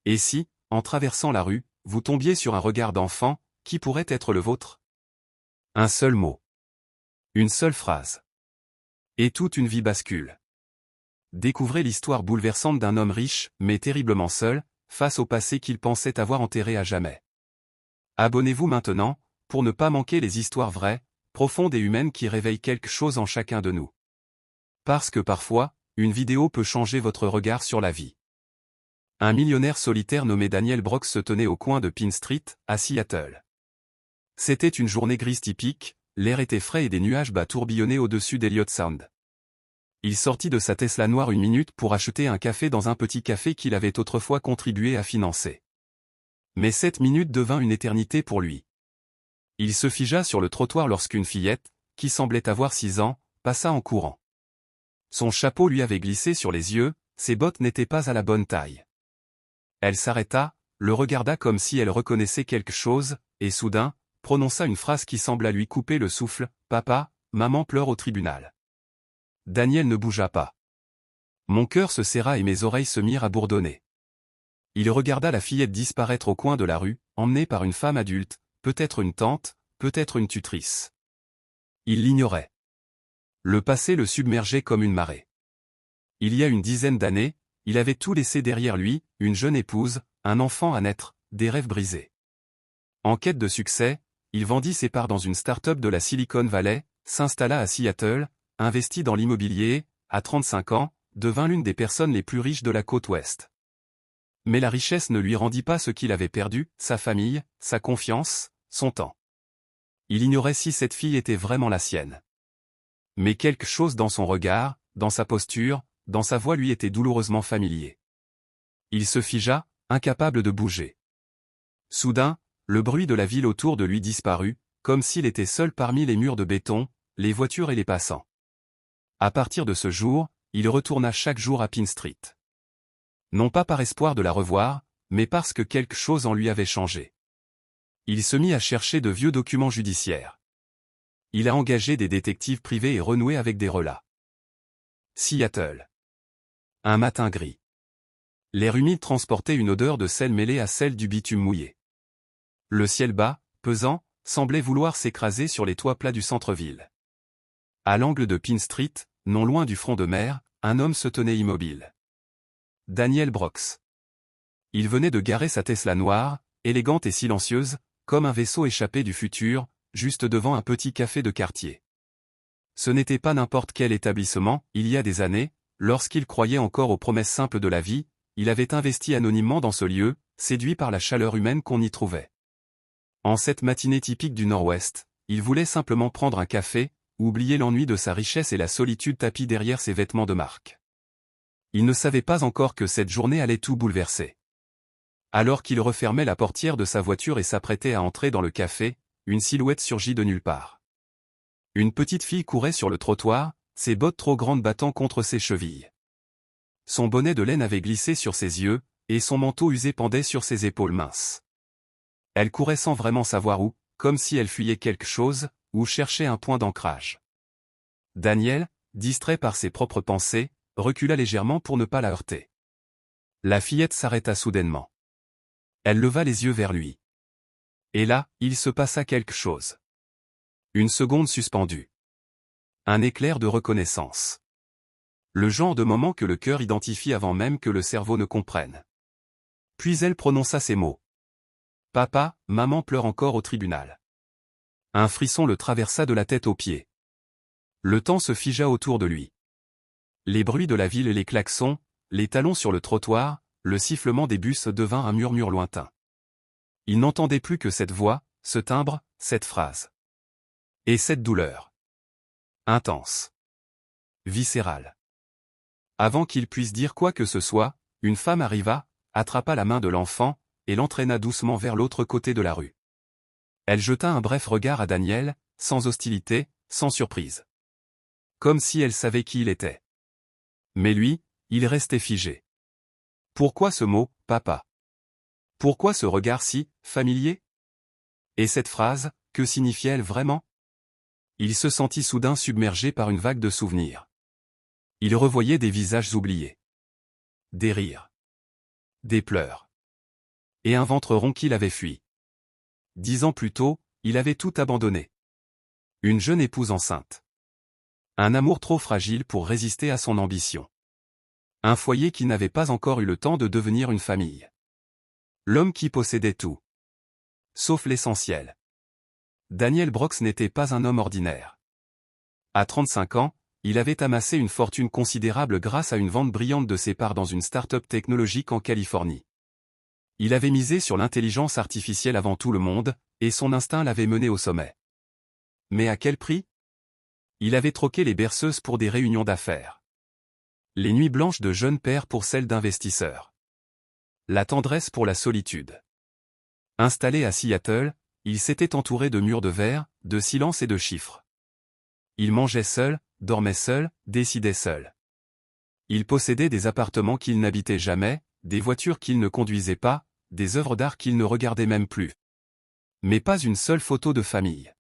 Et si, en traversant la rue, vous tombiez sur un regard d'enfant, qui pourrait être le vôtre? Un seul mot. Une seule phrase. Et toute une vie bascule. Découvrez l'histoire bouleversante d'un homme riche, mais terriblement seul, face au passé qu'il pensait avoir enterré à jamais. Abonnez-vous maintenant, pour ne pas manquer les histoires vraies, profondes et humaines qui réveillent quelque chose en chacun de nous. Parce que parfois, une vidéo peut changer votre regard sur la vie. Un millionnaire solitaire nommé Daniel Brooks se tenait au coin de Pine Street, à Seattle. C'était une journée grise typique, l'air était frais et des nuages bas tourbillonnaient au-dessus d'Elliott Sound. Il sortit de sa Tesla noire une minute pour acheter un café dans un petit café qu'il avait autrefois contribué à financer. Mais 7 minutes devint une éternité pour lui. Il se figea sur le trottoir lorsqu'une fillette, qui semblait avoir 6 ans, passa en courant. Son chapeau lui avait glissé sur les yeux, ses bottes n'étaient pas à la bonne taille. Elle s'arrêta, le regarda comme si elle reconnaissait quelque chose, et soudain, prononça une phrase qui sembla lui couper le souffle, « Papa, maman pleure au tribunal. » Daniel ne bougea pas. Mon cœur se serra et mes oreilles se mirent à bourdonner. Il regarda la fillette disparaître au coin de la rue, emmenée par une femme adulte, peut-être une tante, peut-être une tutrice. Il l'ignorait. Le passé le submergeait comme une marée. Il y a une dizaine d'années, il avait tout laissé derrière lui, une jeune épouse, un enfant à naître, des rêves brisés. En quête de succès, il vendit ses parts dans une start-up de la Silicon Valley, s'installa à Seattle, investit dans l'immobilier et, à 35 ans, devint l'une des personnes les plus riches de la côte ouest. Mais la richesse ne lui rendit pas ce qu'il avait perdu, sa famille, sa confiance, son temps. Il ignorait si cette fille était vraiment la sienne. Mais quelque chose dans son regard, dans sa posture, dans sa voix lui était douloureusement familier. Il se figea, incapable de bouger. Soudain, le bruit de la ville autour de lui disparut, comme s'il était seul parmi les murs de béton, les voitures et les passants. À partir de ce jour, il retourna chaque jour à Pine Street. Non pas par espoir de la revoir, mais parce que quelque chose en lui avait changé. Il se mit à chercher de vieux documents judiciaires. Il a engagé des détectives privés et renoué avec des relats. Seattle. Un matin gris. L'air humide transportait une odeur de sel mêlée à celle du bitume mouillé. Le ciel bas, pesant, semblait vouloir s'écraser sur les toits plats du centre-ville. À l'angle de Pine Street, non loin du front de mer, un homme se tenait immobile. Daniel Brooks. Il venait de garer sa Tesla noire, élégante et silencieuse, comme un vaisseau échappé du futur, juste devant un petit café de quartier. Ce n'était pas n'importe quel établissement, il y a des années, lorsqu'il croyait encore aux promesses simples de la vie, il avait investi anonymement dans ce lieu, séduit par la chaleur humaine qu'on y trouvait. En cette matinée typique du Nord-Ouest, il voulait simplement prendre un café, oublier l'ennui de sa richesse et la solitude tapie derrière ses vêtements de marque. Il ne savait pas encore que cette journée allait tout bouleverser. Alors qu'il refermait la portière de sa voiture et s'apprêtait à entrer dans le café, une silhouette surgit de nulle part. Une petite fille courait sur le trottoir, ses bottes trop grandes battant contre ses chevilles. Son bonnet de laine avait glissé sur ses yeux, et son manteau usé pendait sur ses épaules minces. Elle courait sans vraiment savoir où, comme si elle fuyait quelque chose, ou cherchait un point d'ancrage. Daniel, distrait par ses propres pensées, recula légèrement pour ne pas la heurter. La fillette s'arrêta soudainement. Elle leva les yeux vers lui. Et là, il se passa quelque chose. Une seconde suspendue. Un éclair de reconnaissance. Le genre de moment que le cœur identifie avant même que le cerveau ne comprenne. Puis elle prononça ces mots. « Papa, maman pleure encore au tribunal. » Un frisson le traversa de la tête aux pieds. Le temps se figea autour de lui. Les bruits de la ville et les klaxons, les talons sur le trottoir, le sifflement des bus devint un murmure lointain. Il n'entendait plus que cette voix, ce timbre, cette phrase. Et cette douleur. Intense. Viscérale. Avant qu'il puisse dire quoi que ce soit, une femme arriva, attrapa la main de l'enfant, et l'entraîna doucement vers l'autre côté de la rue. Elle jeta un bref regard à Daniel, sans hostilité, sans surprise. Comme si elle savait qui il était. Mais lui, il restait figé. Pourquoi ce mot, papa? Pourquoi ce regard si familier? Et cette phrase, que signifiait-elle vraiment? Il se sentit soudain submergé par une vague de souvenirs. Il revoyait des visages oubliés. Des rires. Des pleurs. Et un ventre rond qu'il avait fui. 10 ans plus tôt, il avait tout abandonné. Une jeune épouse enceinte. Un amour trop fragile pour résister à son ambition. Un foyer qui n'avait pas encore eu le temps de devenir une famille. L'homme qui possédait tout. Sauf l'essentiel. Daniel Brooks n'était pas un homme ordinaire. À 35 ans, il avait amassé une fortune considérable grâce à une vente brillante de ses parts dans une start-up technologique en Californie. Il avait misé sur l'intelligence artificielle avant tout le monde, et son instinct l'avait mené au sommet. Mais à quel prix? Il avait troqué les berceuses pour des réunions d'affaires. Les nuits blanches de jeunes pères pour celles d'investisseurs. La tendresse pour la solitude. Installé à Seattle, il s'était entouré de murs de verre, de silence et de chiffres. Il mangeait seul, dormait seul, décidait seul. Il possédait des appartements qu'il n'habitait jamais, des voitures qu'il ne conduisait pas, des œuvres d'art qu'il ne regardait même plus. Mais pas une seule photo de famille.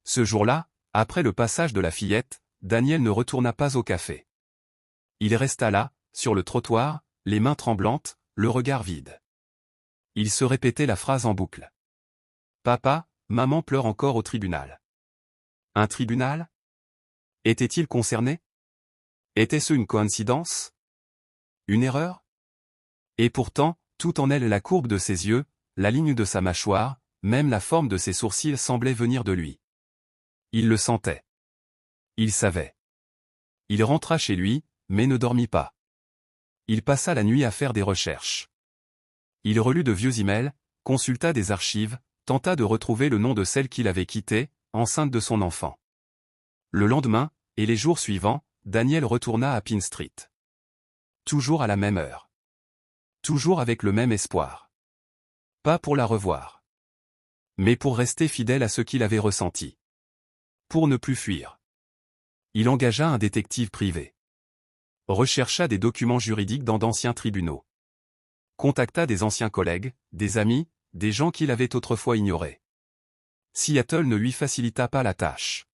Ce jour-là, après le passage de la fillette, Daniel ne retourna pas au café. Il resta là, sur le trottoir, les mains tremblantes, le regard vide. Il se répétait la phrase en boucle. Papa, maman pleure encore au tribunal. Un tribunal? Était-il concerné? Était-ce une coïncidence? Une erreur? Et pourtant, tout en elle la courbe de ses yeux, la ligne de sa mâchoire, même la forme de ses sourcils semblait venir de lui. Il le sentait. Il savait. Il rentra chez lui, mais ne dormit pas. Il passa la nuit à faire des recherches. Il relut de vieux emails, consulta des archives, tenta de retrouver le nom de celle qu'il avait quittée, enceinte de son enfant. Le lendemain, et les jours suivants, Daniel retourna à Pine Street. Toujours à la même heure. Toujours avec le même espoir. Pas pour la revoir. Mais pour rester fidèle à ce qu'il avait ressenti. Pour ne plus fuir. Il engagea un détective privé. Rechercha des documents juridiques dans d'anciens tribunaux. Contacta des anciens collègues, des amis, des gens qu'il avait autrefois ignorés. Seattle ne lui facilita pas la tâche.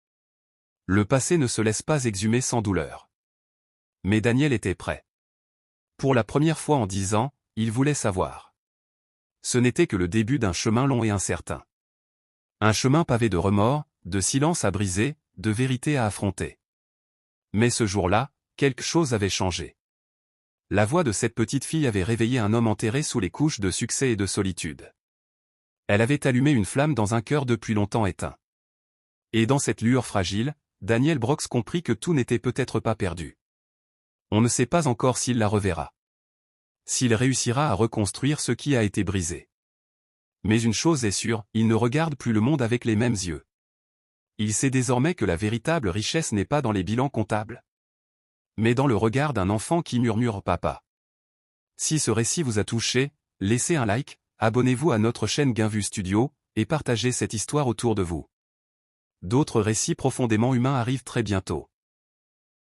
Le passé ne se laisse pas exhumer sans douleur. Mais Daniel était prêt. Pour la première fois en 10 ans, il voulait savoir. Ce n'était que le début d'un chemin long et incertain. Un chemin pavé de remords, de silence à briser, de vérité à affronter. Mais ce jour-là, quelque chose avait changé. La voix de cette petite fille avait réveillé un homme enterré sous les couches de succès et de solitude. Elle avait allumé une flamme dans un cœur depuis longtemps éteint. Et dans cette lueur fragile, Daniel Brooks comprit que tout n'était peut-être pas perdu. On ne sait pas encore s'il la reverra. S'il réussira à reconstruire ce qui a été brisé. Mais une chose est sûre, il ne regarde plus le monde avec les mêmes yeux. Il sait désormais que la véritable richesse n'est pas dans les bilans comptables, mais dans le regard d'un enfant qui murmure « Papa ». Si ce récit vous a touché, laissez un like, abonnez-vous à notre chaîne Gainvue Studio, et partagez cette histoire autour de vous. D'autres récits profondément humains arrivent très bientôt.